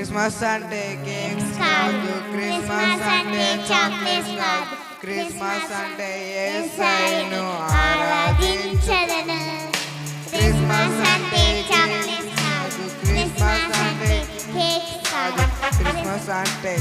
Christmas అంటే cakes కాదు, కాదు, క్రిస్మస్ అంటే చాక్లెట్స్ కాదు, క్రిస్మస్ అంటే యేసయ్యను ఆరాధించదను. క్రిస్మస్ అంటే చాక్లెట్స్ కాదు, క్రిస్మస్ అంటే కేక్స్ కాదు, క్రిస్మస్ అంటే